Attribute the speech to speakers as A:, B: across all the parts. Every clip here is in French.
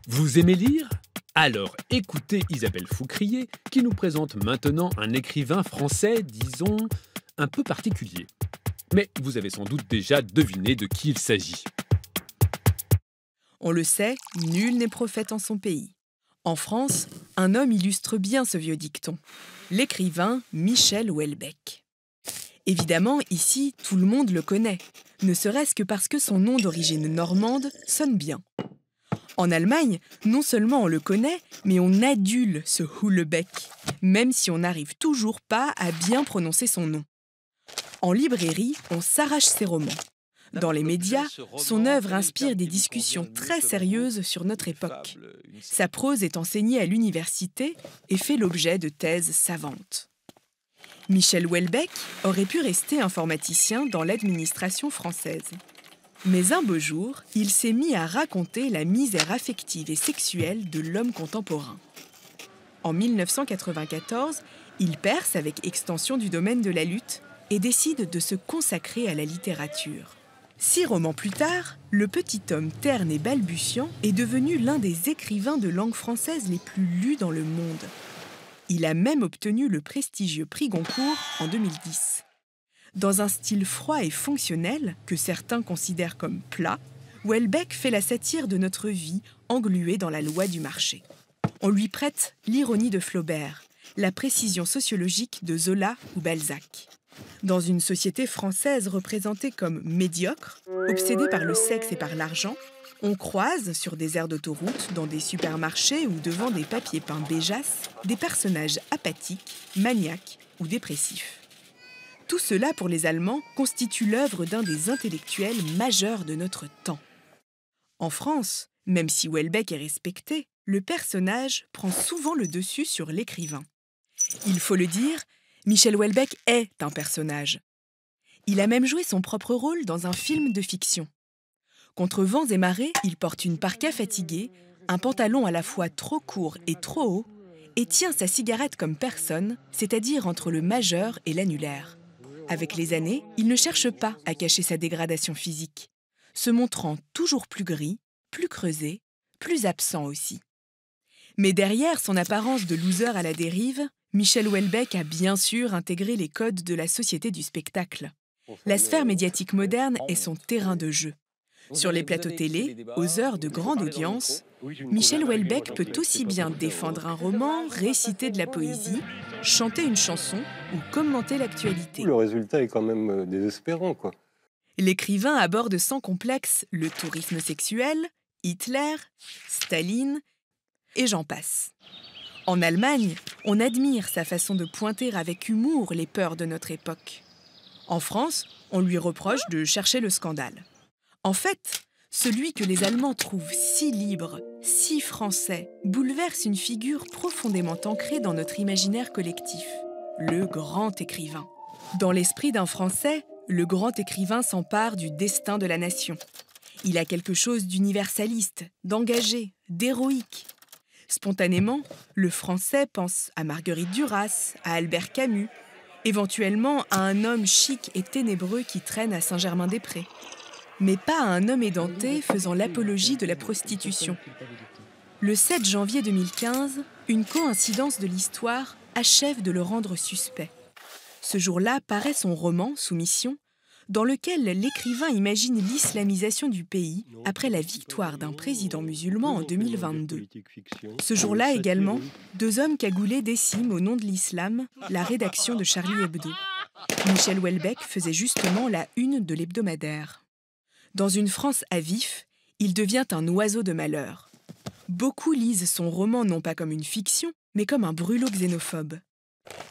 A: Vous aimez lire? Alors écoutez Isabelle Foucrier qui nous présente maintenant un écrivain français, disons, un peu particulier. Mais vous avez sans doute déjà deviné de qui il s'agit.
B: On le sait, nul n'est prophète en son pays. En France, un homme illustre bien ce vieux dicton, l'écrivain Michel Houellebecq. Évidemment, ici, tout le monde le connaît, ne serait-ce que parce que son nom d'origine normande sonne bien. En Allemagne, non seulement on le connaît, mais on adule ce Houellebecq, même si on n'arrive toujours pas à bien prononcer son nom. En librairie, on s'arrache ses romans. Dans les médias, son œuvre inspire des discussions très sérieuses sur notre époque. Sa prose est enseignée à l'université et fait l'objet de thèses savantes. Michel Houellebecq aurait pu rester informaticien dans l'administration française. Mais un beau jour, il s'est mis à raconter la misère affective et sexuelle de l'homme contemporain. En 1994, il perce avec extension du domaine de la lutte et décide de se consacrer à la littérature. 6 romans plus tard, le petit homme terne et balbutiant est devenu l'un des écrivains de langue française les plus lus dans le monde. Il a même obtenu le prestigieux prix Goncourt en 2010. Dans un style froid et fonctionnel, que certains considèrent comme plat, Houellebecq fait la satire de notre vie engluée dans la loi du marché. On lui prête l'ironie de Flaubert, la précision sociologique de Zola ou Balzac. Dans une société française représentée comme médiocre, obsédée par le sexe et par l'argent, on croise sur des aires d'autoroute, dans des supermarchés ou devant des papiers peints béjasses, des personnages apathiques, maniaques ou dépressifs. Tout cela, pour les Allemands, constitue l'œuvre d'un des intellectuels majeurs de notre temps. En France, même si Houellebecq est respecté, le personnage prend souvent le dessus sur l'écrivain. Il faut le dire, Michel Houellebecq est un personnage. Il a même joué son propre rôle dans un film de fiction. Contre vents et marées, il porte une parka fatiguée, un pantalon à la fois trop court et trop haut, et tient sa cigarette comme personne, c'est-à-dire entre le majeur et l'annulaire. Avec les années, il ne cherche pas à cacher sa dégradation physique, se montrant toujours plus gris, plus creusé, plus absent aussi. Mais derrière son apparence de loser à la dérive, Michel Houellebecq a bien sûr intégré les codes de la société du spectacle. La sphère médiatique moderne est son terrain de jeu. Sur les plateaux télé, aux heures de grande audience, Michel Houellebecq peut aussi bien défendre un roman, réciter de la poésie, chanter une chanson ou commenter l'actualité.
C: Le résultat est quand même désespérant, quoi.
B: L'écrivain aborde sans complexe le tourisme sexuel, Hitler, Staline, et j'en passe. En Allemagne, on admire sa façon de pointer avec humour les peurs de notre époque. En France, on lui reproche de chercher le scandale. En fait, celui que les Allemands trouvent si libre, si français, bouleverse une figure profondément ancrée dans notre imaginaire collectif, le grand écrivain. Dans l'esprit d'un Français, le grand écrivain s'empare du destin de la nation. Il a quelque chose d'universaliste, d'engagé, d'héroïque. Spontanément, le Français pense à Marguerite Duras, à Albert Camus, éventuellement à un homme chic et ténébreux qui traîne à Saint-Germain-des-Prés. Mais pas à un homme édenté faisant l'apologie de la prostitution. Le 7 janvier 2015, une coïncidence de l'histoire achève de le rendre suspect. Ce jour-là paraît son roman « Soumission », dans lequel l'écrivain imagine l'islamisation du pays après la victoire d'un président musulman en 2022. Ce jour-là également, 2 hommes cagoulés déciment au nom de l'islam la rédaction de Charlie Hebdo. Michel Houellebecq faisait justement la une de l'hebdomadaire. Dans une France à vif, il devient un oiseau de malheur. Beaucoup lisent son roman non pas comme une fiction, mais comme un brûlot xénophobe.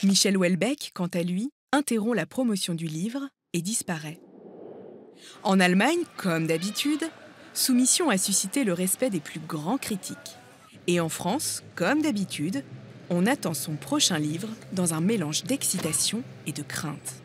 B: Michel Houellebecq, quant à lui, interrompt la promotion du livre et disparaît. En Allemagne, comme d'habitude, Soumission a suscité le respect des plus grands critiques. Et en France, comme d'habitude, on attend son prochain livre dans un mélange d'excitation et de crainte.